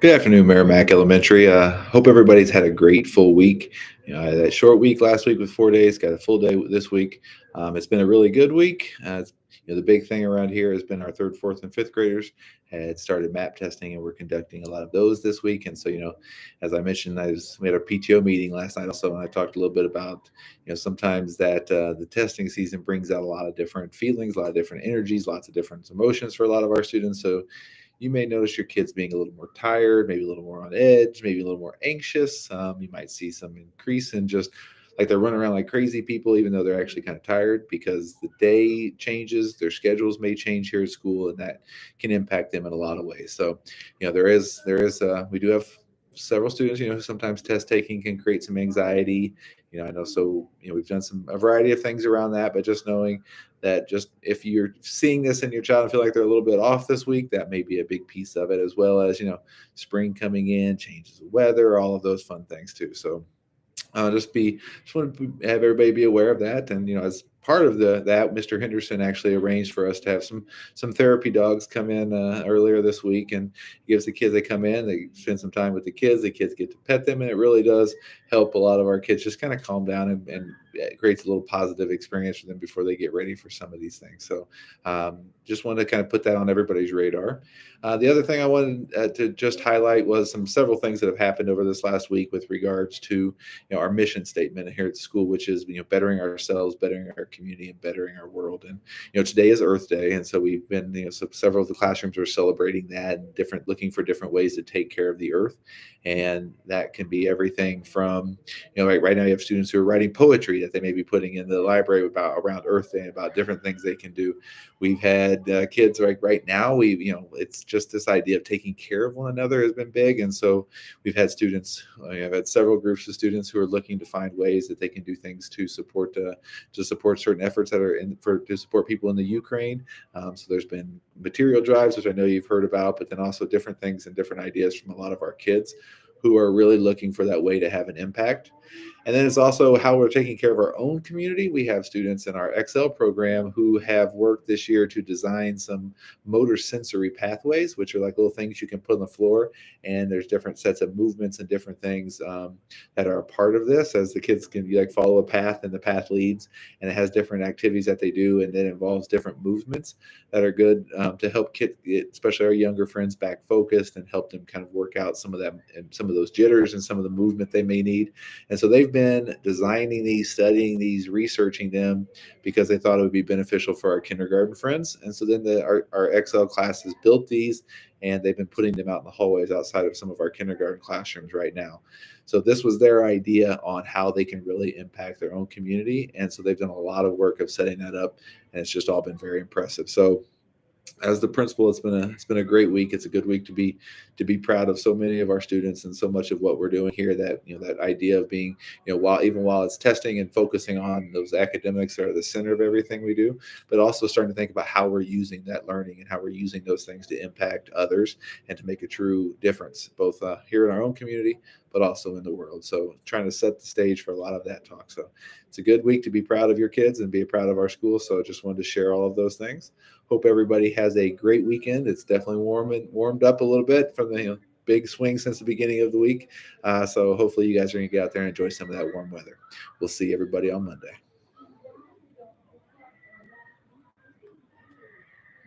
Good afternoon, Merrimack Elementary. Hope everybody's had a great full week. I had that short week last week with 4 days, got a full day this week. It's been a really good week. The big thing around here has been our third, fourth, and fifth graders had started map testing, and we're conducting a lot of those this week. And so, as I mentioned, we had our PTO meeting last night also, and I talked a little bit about, sometimes that the testing season brings out a lot of different feelings, a lot of different energies, lots of different emotions for a lot of our students. So you may notice your kids being a little more tired, maybe a little more on edge, maybe a little more anxious. You might see some increase in just like they're running around like crazy people, even though they're actually kind of tired because the day changes, their schedules may change here at school, and that can impact them in a lot of ways. So, we do have several students, who sometimes test taking can create some anxiety. I know, so, we've done a variety of things around that, but just knowing that just if you're seeing this in your child and feel like they're a little bit off this week, that may be a big piece of it, as well as, spring coming in, changes of weather, all of those fun things too. So just want to have everybody be aware of that. And as part of that, Mr. Henderson actually arranged for us to have some therapy dogs come in earlier this week, and he gives the kids, they come in, they spend some time with the kids get to pet them, and it really does help a lot of our kids just kind of calm down, and it creates a little positive experience for them before they get ready for some of these things. So just wanted to kind of put that on everybody's radar. The other thing I wanted to just highlight was several things that have happened over this last week with regards to our mission statement here at the school, which is bettering ourselves, bettering our community, and bettering our world. And today is Earth Day, and so we've been so several of the classrooms are celebrating that, and looking for different ways to take care of the earth. And that can be everything from right now you have students who are writing poetry that they may be putting in the library around Earth Day, and about different things they can do. We've had kids right now, it's just this idea of taking care of one another has been big. And so we've had students, I've had several groups of students who are looking to find ways that they can do things to support certain efforts that are to support people in the Ukraine. So there's been material drives, which I know you've heard about, but then also different things and different ideas from a lot of our kids who are really looking for that way to have an impact. And then it's also how we're taking care of our own community. We have students in our XL program who have worked this year to design some motor sensory pathways, which are like little things you can put on the floor. And there's different sets of movements and different things that are a part of this, as the kids can follow a path, and the path leads, and it has different activities that they do, and then involves different movements that are good to help kids, especially our younger friends, back focused and help them kind of work out some of them and some of those jitters and some of the movement they may need. And so they've been designing these, studying these, researching them, because they thought it would be beneficial for our kindergarten friends. And so then our XL classes built these, and they've been putting them out in the hallways outside of some of our kindergarten classrooms right now. So this was their idea on how they can really impact their own community. And so they've done a lot of work of setting that up, and it's just all been very impressive. So as the principal, it's been a great week. It's a good week to be proud of so many of our students and so much of what we're doing here. That that idea of being, while it's testing and focusing on those academics that are the center of everything we do, but also starting to think about how we're using that learning and how we're using those things to impact others and to make a true difference, both here in our own community, but also in the world. So trying to set the stage for a lot of that talk. So it's a good week to be proud of your kids and be proud of our school. So just wanted to share all of those things. Hope everybody has a great weekend. It's definitely warmed up a little bit from the big swing since the beginning of the week. So hopefully you guys are going to get out there and enjoy some of that warm weather. We'll see everybody on Monday.